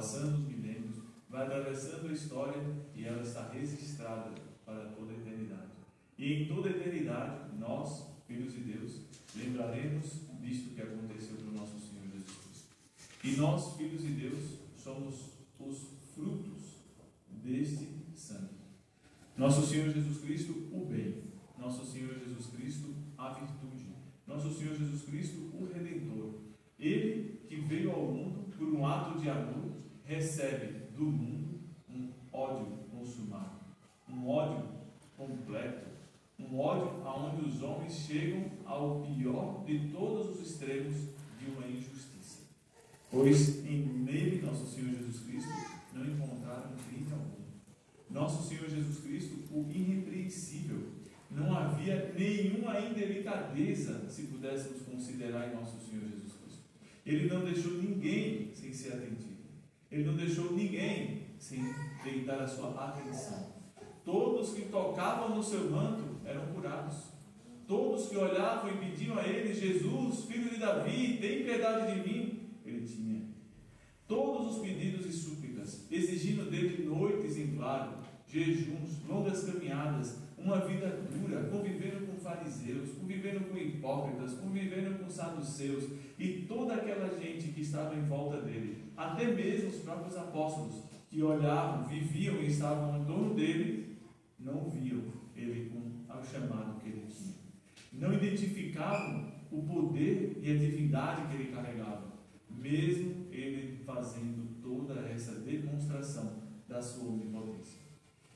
passando os milênios, vai atravessando a história e ela está registrada para toda a eternidade. E em toda a eternidade, nós, filhos de Deus, lembraremos disto que aconteceu para o nosso Senhor Jesus Cristo. E nós, filhos de Deus, somos os frutos deste sangue. Nosso Senhor Jesus Cristo, o bem. Nosso Senhor Jesus Cristo, a virtude. Nosso Senhor Jesus Cristo, o Redentor. Ele que veio ao mundo por um ato de amor, recebe do mundo um ódio consumado, um ódio completo, um ódio aonde os homens chegam ao pior de todos os extremos de uma injustiça. Pois nele, nosso Senhor Jesus Cristo, não encontraram crime algum. Nosso Senhor Jesus Cristo, o irrepreensível. Não havia nenhuma indelicadeza, se pudéssemos considerar em nosso Senhor Jesus Cristo. Ele não deixou ninguém sem ser atendido. Ele não deixou ninguém sem deitar a sua atenção. Todos que tocavam no seu manto eram curados. Todos que olhavam e pediam a ele: Jesus, filho de Davi, tem piedade de mim. Ele tinha todos os pedidos e súplicas, exigindo dele noites em claro, jejuns, longas caminhadas, uma vida dura, convivendo com fariseus, convivendo com hipócritas, convivendo com saduceus e toda aquela gente que estava em volta dele, até mesmo os próprios apóstolos que olhavam, viviam e estavam em torno dele, não viam ele com o chamado que ele tinha, não identificavam o poder e a divindade que ele carregava, mesmo ele fazendo toda essa demonstração da sua onipotência.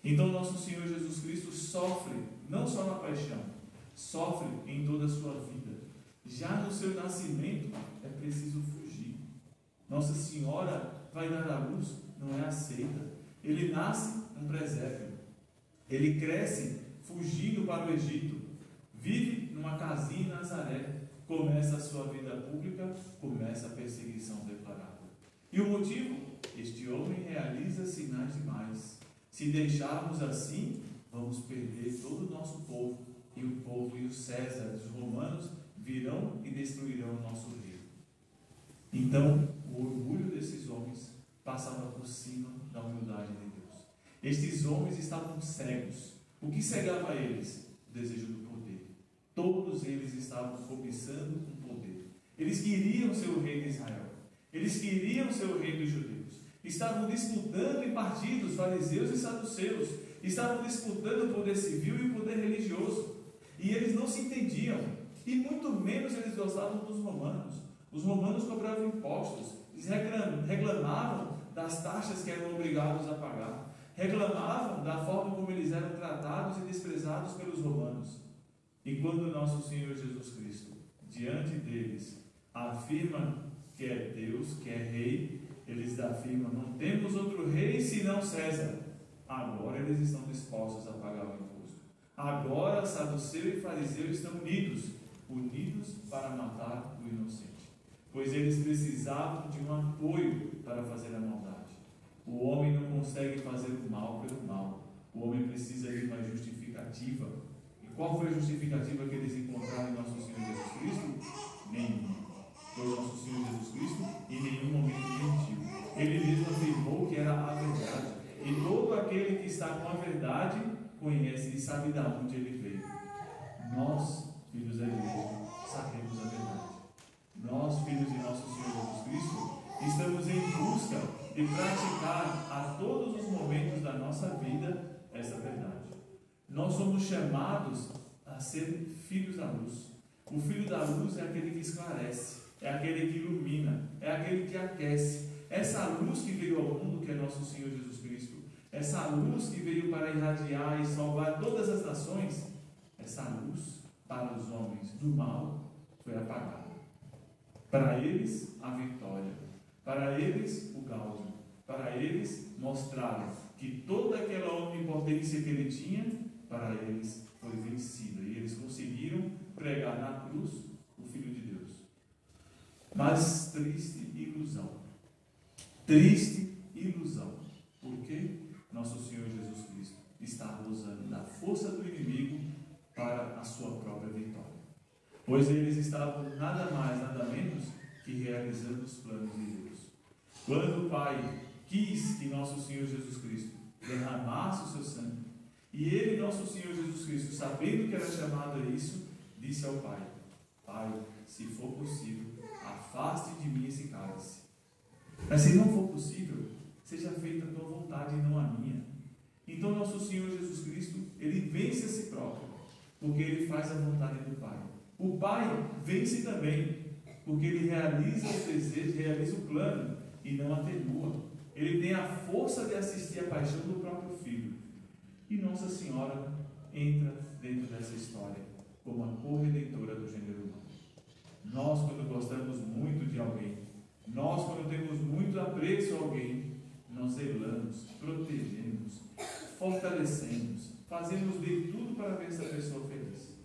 Então nosso Senhor Jesus Cristo sofre, não só na paixão, sofre em toda a sua vida. Já no seu nascimento é preciso fugir. Nossa Senhora vai dar à luz, não é aceita. Ele nasce num presépio. Ele cresce fugindo para o Egito. Vive numa casinha em Nazaré. Começa a sua vida pública, começa a perseguição declarada. E o motivo? Este homem realiza sinais demais. Se deixarmos assim, vamos perder todo o nosso povo, e o povo e os Césares, os romanos, virão e destruirão o nosso reino. Então, o orgulho desses homens passava por cima da humildade de Deus. Estes homens estavam cegos. O que cegava eles? O desejo do poder. Todos eles estavam cobiçando um poder. Eles queriam ser o rei de Israel. Eles queriam ser o rei dos judeus. Estavam disputando em partidos, fariseus e saduceus. Estavam disputando o poder civil e o poder religioso. E eles não se entendiam. E muito menos eles gostavam dos romanos. Os romanos cobravam impostos. Eles reclamavam das taxas que eram obrigados a pagar. Reclamavam da forma como eles eram tratados e desprezados pelos romanos. E quando nosso Senhor Jesus Cristo, diante deles, afirma que é Deus, que é rei, eles afirmam: não temos outro rei senão César. Agora eles estão dispostos a pagar o imposto. Agora saduceu e fariseu estão unidos para matar o inocente. Pois eles precisavam de um apoio para fazer a maldade. O homem não consegue fazer o mal pelo mal. O homem precisa de uma justificativa. E qual foi a justificativa que eles encontraram em nosso Senhor Jesus Cristo? Nenhuma. Foi o nosso Senhor Jesus Cristo em nenhum momento mentiu. Ele mesmo afirmou que era a verdade. E todo aquele que está com a verdade conhece e sabe de onde ele veio. Nós, filhos da igreja, sabemos a verdade. Nós, filhos de nosso Senhor Jesus Cristo, estamos em busca de praticar a todos os momentos da nossa vida essa verdade. Nós somos chamados a ser filhos da luz. O filho da luz é aquele que esclarece, é aquele que ilumina, é aquele que aquece. Essa luz que veio ao mundo, que é nosso Senhor Jesus Cristo, essa luz que veio para irradiar e salvar todas as nações, essa luz para os homens do mal foi apagada. Para eles, a vitória. Para eles, o gáudio. Para eles, mostraram que toda aquela onipotência que ele tinha, para eles foi vencida. E eles conseguiram pregar na cruz o Filho de Deus. Mas triste ilusão. Triste ilusão. Por quê? Nosso Senhor Jesus Cristo estava usando da força do inimigo para a sua própria vitória. Pois eles estavam nada mais, nada menos que realizando os planos de Deus. Quando o Pai quis que nosso Senhor Jesus Cristo derramasse o seu sangue. E ele, nosso Senhor Jesus Cristo, sabendo que era chamado a isso, disse ao Pai: Pai, se for possível, afaste de mim esse cálice. Mas se não for possível, seja feita a tua vontade e não a minha. Então nosso Senhor Jesus Cristo, ele vence a si próprio, porque ele faz a vontade do Pai. O Pai vence também, porque ele realiza os desejos, realiza o plano e não atenua. Ele tem a força de assistir a paixão do próprio Filho. E Nossa Senhora entra dentro dessa história como a corredentora do gênero humano. Nós, quando gostamos muito de alguém, nós, quando temos muito apreço a alguém, nós zelamos, protegemos, fortalecemos, fazemos de tudo para ver essa pessoa feliz.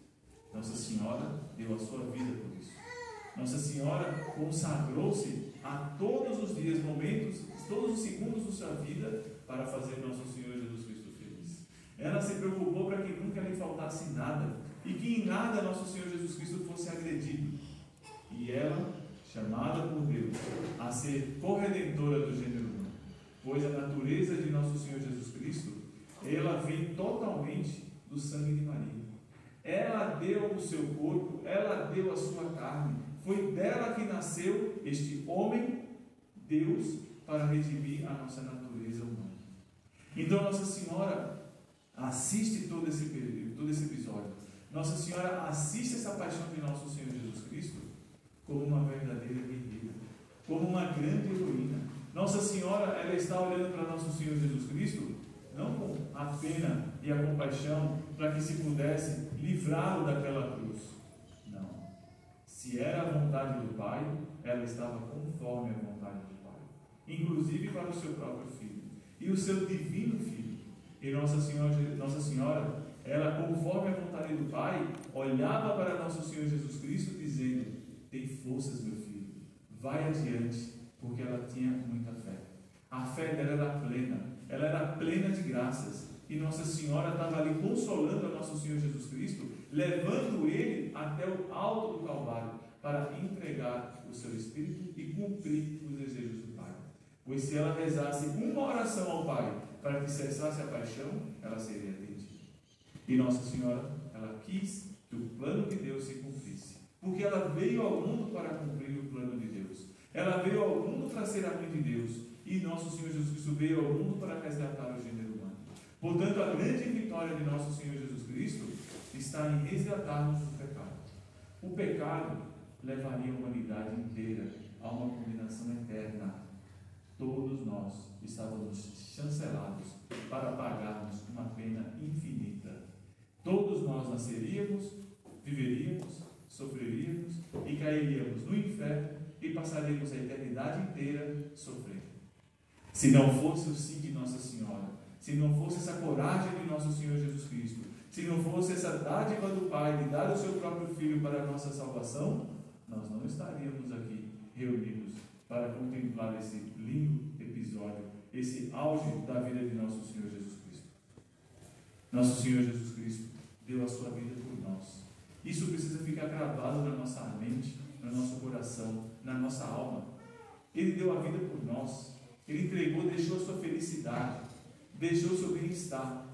Nossa Senhora deu a sua vida por isso. Nossa Senhora consagrou-se a todos os dias, momentos, todos os segundos da sua vida para fazer nosso Senhor Jesus Cristo feliz. Ela se preocupou para que nunca lhe faltasse nada e que em nada nosso Senhor Jesus Cristo fosse agredido. E ela, chamada por Deus a ser corredentora do gênero humano, pois a natureza de nosso Senhor Jesus Cristo, ela vem totalmente do sangue de Maria. Ela deu o seu corpo, ela deu a sua carne. Foi dela que nasceu este homem, Deus, para redimir a nossa natureza humana. Então Nossa Senhora assiste todo esse episódio. Nossa Senhora assiste essa paixão de nosso Senhor Jesus Cristo como uma verdadeira guerreira, como uma grande heroína. Nossa Senhora, ela está olhando para nosso Senhor Jesus Cristo não com a pena e a compaixão para que se pudesse livrá-lo daquela cruz. Não. Se era a vontade do Pai, ela estava conforme a vontade do Pai, inclusive para o seu próprio Filho e o seu divino Filho. E Nossa Senhora, ela, conforme a vontade do Pai, olhava para nosso Senhor Jesus Cristo dizendo: tem forças, meu filho, vai adiante, porque ela tinha muita fé. A fé dela era plena, ela era plena de graças, e Nossa Senhora estava ali consolando a nosso Senhor Jesus Cristo, levando ele até o alto do Calvário, para entregar o seu Espírito e cumprir os desejos do Pai. Pois se ela rezasse uma oração ao Pai, para que cessasse a paixão, ela seria atendida. E Nossa Senhora, ela quis que o plano de Deus se cumprisse, porque ela veio ao mundo para cumprir o plano de Deus. Ela veio ao mundo para ser a mãe de Deus, e nosso Senhor Jesus Cristo veio ao mundo para resgatar o gênero humano. Portanto, a grande vitória de nosso Senhor Jesus Cristo está em resgatar-nos do pecado. O pecado levaria a humanidade inteira a uma condenação eterna. Todos nós estávamos chancelados para pagarmos uma pena infinita. Todos nós nasceríamos, viveríamos, sofreríamos e cairíamos no inferno e passaríamos a eternidade inteira sofrendo. Se não fosse o sim de Nossa Senhora, se não fosse essa coragem de nosso Senhor Jesus Cristo, se não fosse essa dádiva do Pai de dar o seu próprio Filho para a nossa salvação, nós não estaríamos aqui reunidos para contemplar esse lindo episódio, esse auge da vida de nosso Senhor Jesus Cristo. Nosso Senhor Jesus Cristo deu a sua vida por nós. Isso precisa ficar gravado na nossa mente, no nosso coração, na nossa alma. Ele deu a vida por nós. Ele entregou, deixou a sua felicidade, deixou o seu bem-estar,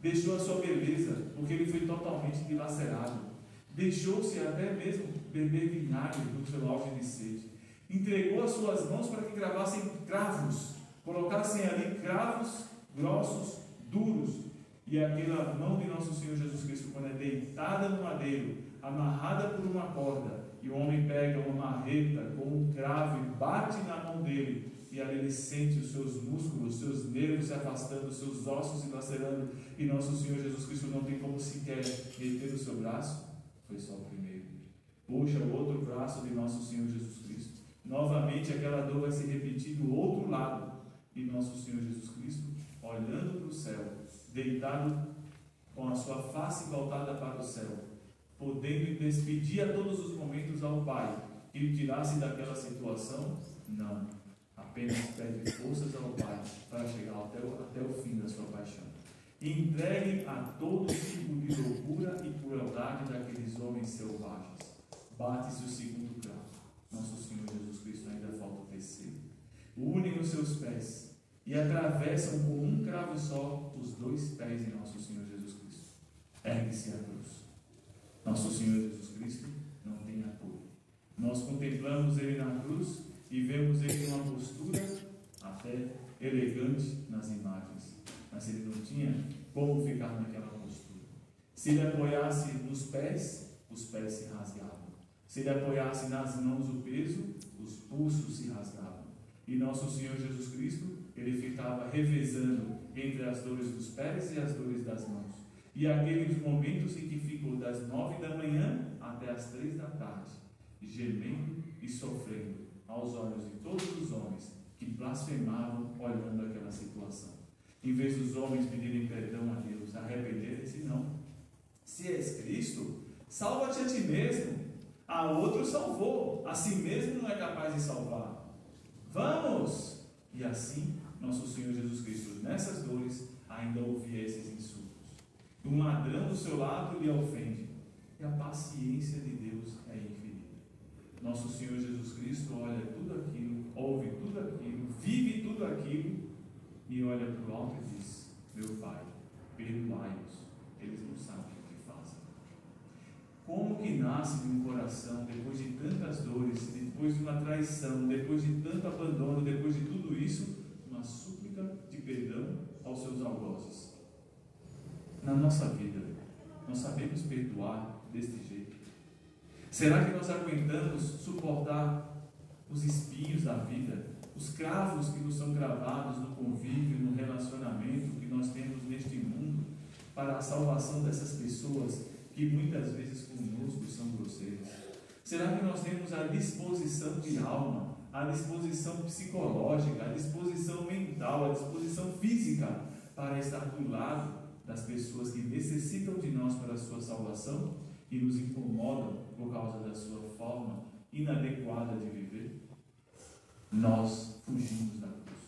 deixou a sua beleza, porque ele foi totalmente dilacerado. Deixou-se até mesmo beber vinagre no seu auge de sede. Entregou as suas mãos para que gravassem cravos, colocassem ali cravos grossos, duros. E aquela mão de nosso Senhor Jesus Cristo, quando é deitada no madeiro, amarrada por uma corda, e o homem pega uma marreta com um cravo e bate na mão dele, e ali ele sente os seus músculos, os seus nervos se afastando, os seus ossos se lacerando, e nosso Senhor Jesus Cristo não tem como sequer meter o seu braço. Foi só o primeiro. Puxa o outro braço de nosso Senhor Jesus Cristo. Novamente aquela dor vai se repetir do outro lado, e nosso Senhor Jesus Cristo, olhando para o céu, deitado com a sua face voltada para o céu, podendo despedir a todos os momentos ao Pai que o tirasse daquela situação, não, apenas pede forças ao Pai para chegar até o fim da sua paixão. Entregue a todo tipo de loucura e crueldade daqueles homens selvagens. Bate-se o segundo cravo. Nosso Senhor Jesus Cristo ainda falta o terceiro. Une os seus pés e atravessam com um cravo só os 2 pés de nosso Senhor Jesus Cristo. Ergue-se a cruz. Nosso Senhor Jesus Cristo não tem apoio. Nós contemplamos Ele na cruz e vemos Ele em uma postura até elegante nas imagens, mas Ele não tinha como ficar naquela postura. Se Ele apoiasse nos pés, os pés se rasgavam. Se Ele apoiasse nas mãos o peso, os pulsos se rasgavam. E nosso Senhor Jesus Cristo, Ele ficava revezando entre as dores dos pés e as dores das mãos. E aqueles momentos em que ficou das 9 da manhã até as 3 da tarde, gemendo e sofrendo aos olhos de todos os homens que blasfemavam olhando aquela situação. Em vez dos homens pedirem perdão a Deus, arrependerem-se, não. Se és Cristo, salva-te a ti mesmo. A outro salvou, a si mesmo não é capaz de salvar. Vamos! E assim, nosso Senhor Jesus Cristo, nessas dores, ainda ouvia esses insultos. Um ladrão do seu lado lhe ofende, e a paciência de Deus é infinita. Nosso Senhor Jesus Cristo olha tudo aquilo, ouve tudo aquilo, vive tudo aquilo, e olha para o alto e diz: meu Pai, perdoai-os, eles não sabem o que fazem. Como que nasce de um coração, depois de tantas dores, depois de uma traição, depois de tanto abandono, depois de tudo isso, uma súplica de perdão aos seus algozes? Na nossa vida, nós sabemos perdoar deste jeito? Será que nós aguentamos suportar os espinhos da vida, os cravos que nos são cravados no convívio, no relacionamento que nós temos neste mundo, para a salvação dessas pessoas que muitas vezes conosco são grosseiras? Será que nós temos a disposição de alma, a disposição psicológica, a disposição mental, a disposição física para estar do lado das pessoas que necessitam de nós para a sua salvação e nos incomodam por causa da sua forma inadequada de viver? Nós fugimos da cruz.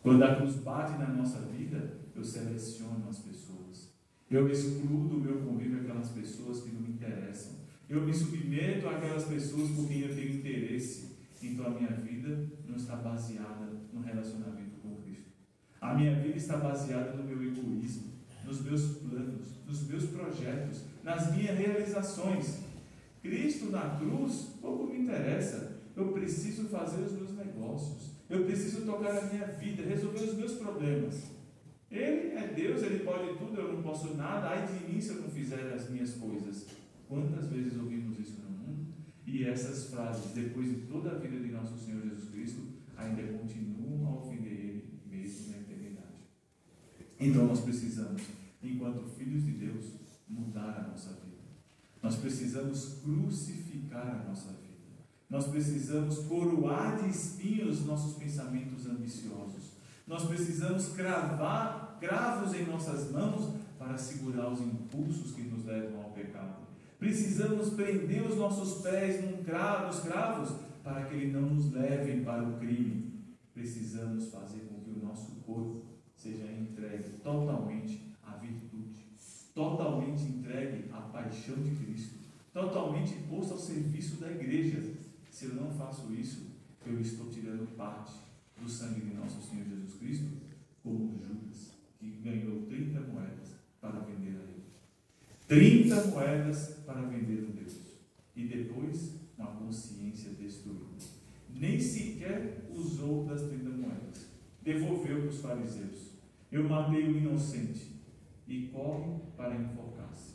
Quando a cruz bate na nossa vida, eu seleciono as pessoas. Eu excluo do meu convívio aquelas pessoas que não me interessam. Eu me submeto àquelas pessoas por quem eu tenho interesse. Então a minha vida não está baseada no relacionamento com Cristo. A minha vida está baseada no meu egoísmo, nos meus planos, nos meus projetos, nas minhas realizações. Cristo na cruz pouco me interessa. Eu preciso fazer os meus negócios, eu preciso tocar a minha vida, resolver os meus problemas. Ele é Deus, Ele pode tudo, eu não posso nada. Ai de mim se eu não fizer as minhas coisas. Quantas vezes ouvimos isso no mundo? E essas frases, depois de toda a vida de nosso Senhor Jesus Cristo, ainda continuam a ofender Ele mesmo na eternidade. Então nós precisamos, enquanto filhos de Deus, mudar a nossa vida. Nós precisamos crucificar a nossa vida. Nós precisamos coroar de espinhos nossos pensamentos ambiciosos. Nós precisamos cravar cravos em nossas mãos para segurar os impulsos que nos levam ao pecado. Precisamos prender os nossos pés nos cravos para que eles não nos levem para o crime. Precisamos fazer com que o nosso corpo seja entregue totalmente à virtude, totalmente entregue à paixão de Cristo, totalmente posto ao serviço da igreja. Se eu não faço isso, eu estou tirando parte do sangue de nosso Senhor Jesus Cristo, como Judas, que ganhou 30 moedas para vender a Ele. 30 moedas para vender um Deus. E depois, uma consciência destruída. Nem sequer usou das 30 moedas. Devolveu para os fariseus. Eu matei o inocente. E corre para enforcar-se.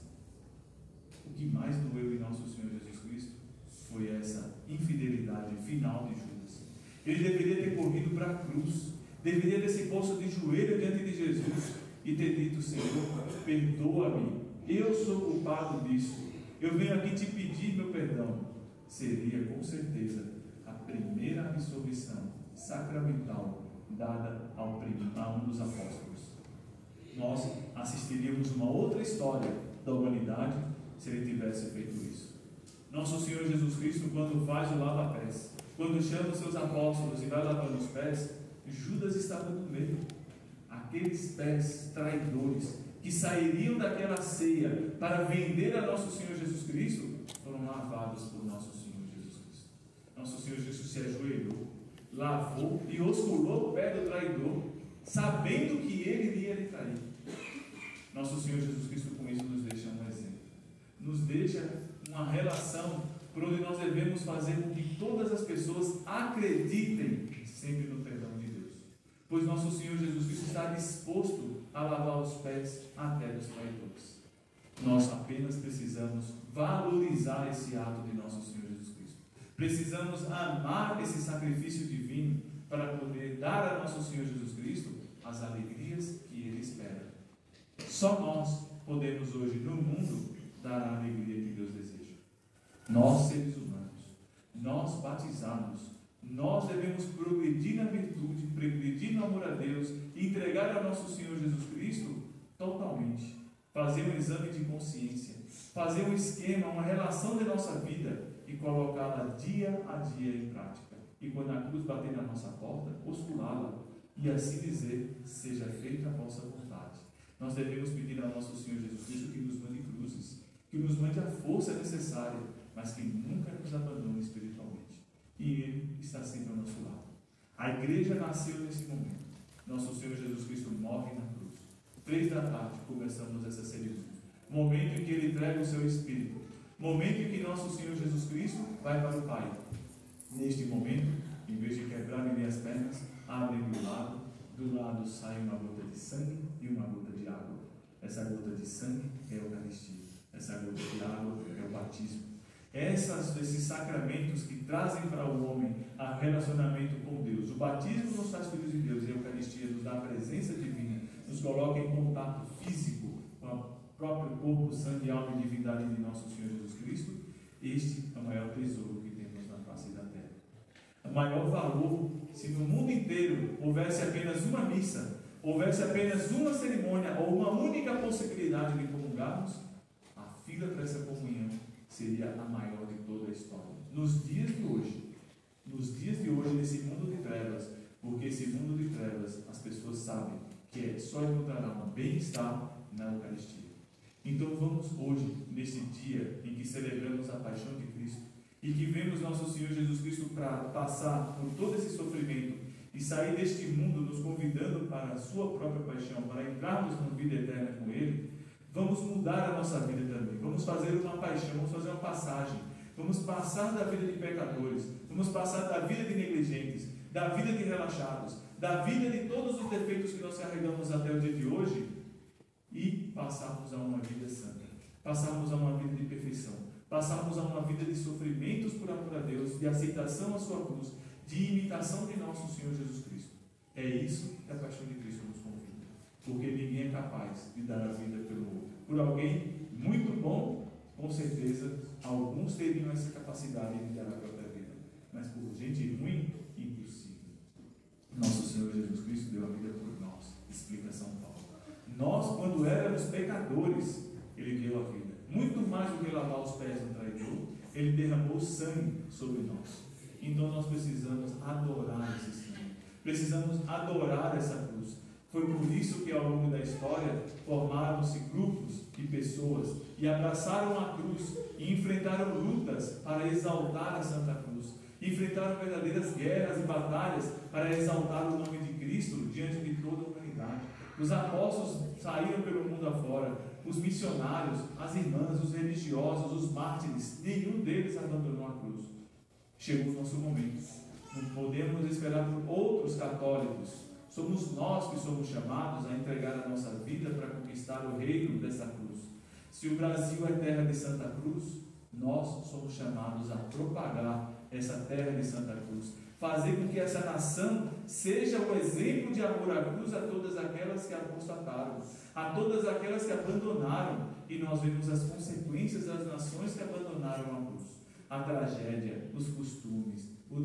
O que mais doeu em nosso Senhor Jesus Cristo foi essa infidelidade final de Judas. Ele deveria ter corrido para a cruz, deveria ter se posto de joelho diante de Jesus e ter dito: Senhor, perdoa-me, eu sou culpado disso, eu venho aqui te pedir meu perdão. Seria com certeza a primeira absolvição sacramental dada a um dos apóstolos. Nós assistiríamos uma outra história da humanidade se ele tivesse feito isso. Nosso Senhor Jesus Cristo, quando faz o lava-pés, quando chama os seus apóstolos e vai lavando os pés, Judas estava no meio. Aqueles pés traidores que sairiam daquela ceia para vender a nosso Senhor Jesus Cristo foram lavados por nosso Senhor Jesus Cristo. Nosso Senhor Jesus se ajoelhou, lavou e osculou o pé do traidor sabendo que ele iria lhe trair. Nosso Senhor Jesus Cristo com isso nos deixa um exemplo, nos deixa uma relação por onde nós devemos fazer com que todas as pessoas acreditem sempre no perdão de Deus, pois nosso Senhor Jesus Cristo está disposto a lavar os pés até dos traidores. Nós apenas precisamos valorizar esse ato de nosso Senhor Jesus Cristo. Precisamos amar esse sacrifício divino para poder dar a nosso Senhor Jesus Cristo as alegrias que Ele espera. Só nós podemos hoje no mundo dar a alegria que Deus deseja. Nós, seres humanos, nós batizados, nós devemos progredir na virtude, progredir no amor a Deus e entregar a nosso Senhor Jesus Cristo totalmente. Fazer um exame de consciência, fazer um esquema, uma relação de nossa vida e colocá-la dia a dia em prática. E quando a cruz bater na nossa porta, osculá-la e assim dizer, seja feita a vossa vontade. Nós devemos pedir ao nosso Senhor Jesus Cristo que nos mande cruzes, que nos mande a força necessária, mas que nunca nos abandone espiritualmente. E Ele está sempre ao nosso lado. A igreja nasceu nesse momento. Nosso Senhor Jesus Cristo morre na cruz. 3 da tarde começamos essa cerimônia. Momento em que Ele entrega o seu Espírito. Momento em que nosso Senhor Jesus Cristo vai para o Pai. Neste momento, em vez de quebrarem as pernas, abrem do lado. Do lado sai uma gota de sangue e uma gota de água. Essa gota de sangue é a Eucaristia. Essa gota de água é o batismo. Esses sacramentos que trazem para o homem a relacionamento com Deus. O batismo nos faz filhos de Deus e a Eucaristia nos dá a presença divina, nos coloca em contato físico com o próprio corpo, sangue, alma e divindade de nosso Senhor Jesus Cristo. Este é o maior tesouro que temos na face da terra. O maior valor, se no mundo inteiro houvesse apenas uma missa, houvesse apenas uma cerimônia ou uma única possibilidade de comungarmos, a fila para essa comunhão seria a maior de toda a história. Nos dias de hoje, nesse mundo de trevas, porque esse mundo de trevas, as pessoas sabem que só encontrarão bem-estar na Eucaristia. Então vamos hoje, nesse dia em que celebramos a paixão de Cristo, e que vemos nosso Senhor Jesus Cristo para passar por todo esse sofrimento e sair deste mundo nos convidando para a sua própria paixão, para entrarmos na vida eterna com Ele, vamos mudar a nossa vida também. Vamos fazer uma paixão, vamos fazer uma passagem. Vamos passar da vida de pecadores, vamos passar da vida de negligentes, da vida de relaxados, da vida de todos os defeitos que nós carregamos até o dia de hoje e passarmos a uma vida santa, passarmos a uma vida de perfeição, passarmos a uma vida de sofrimentos por amor a Deus, de aceitação à sua cruz, de imitação de nosso Senhor Jesus Cristo. É isso que a paixão de Cristo nos convida, porque ninguém é capaz de dar a vida pelo outro. Por alguém muito bom, com certeza, alguns teriam essa capacidade de dar a própria vida, mas por gente ruim, impossível. Nosso Senhor Jesus Cristo deu a vida por nós, explica São Paulo. Nós, quando éramos pecadores, Ele deu a vida. Muito mais do que lavar os pés do traidor, Ele derramou sangue sobre nós. Então nós precisamos adorar esse sangue, precisamos adorar essa cruz. Foi por isso que ao longo da história formaram-se grupos de pessoas e abraçaram a cruz e enfrentaram lutas para exaltar a Santa Cruz. Enfrentaram verdadeiras guerras e batalhas para exaltar o nome de Cristo diante de toda a humanidade. Os apóstolos saíram pelo mundo afora, os missionários, as irmãs, os religiosos, os mártires, nenhum deles abandonou a cruz. Chegou o nosso momento. Não podemos esperar por outros católicos. Somos nós que somos chamados a entregar a nossa vida para conquistar o reino dessa cruz. Se o Brasil é terra de Santa Cruz, nós somos chamados a propagar essa terra de Santa Cruz, fazer com que essa nação seja o exemplo de amor à cruz a todas aquelas que apostataram, a todas aquelas que abandonaram, e nós vemos as consequências das nações que abandonaram a cruz, a tragédia, os costumes, o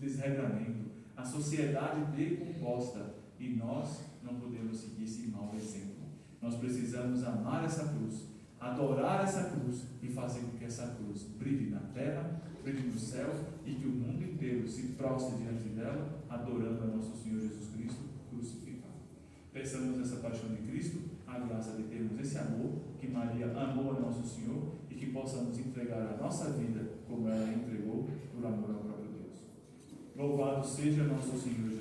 desregramento, a sociedade decomposta, e nós não podemos seguir esse mau exemplo. Nós precisamos amar essa cruz, adorar essa cruz e fazer com que essa cruz brilhe na terra, brilhe no céu e que o mundo inteiro se prostre diante dela, adorando a nosso Senhor Jesus Cristo crucificado. Peçamos essa paixão de Cristo, a graça de termos esse amor que Maria amou a nosso Senhor e que possamos entregar a nossa vida como ela entregou por amor ao próprio Deus. Louvado seja nosso Senhor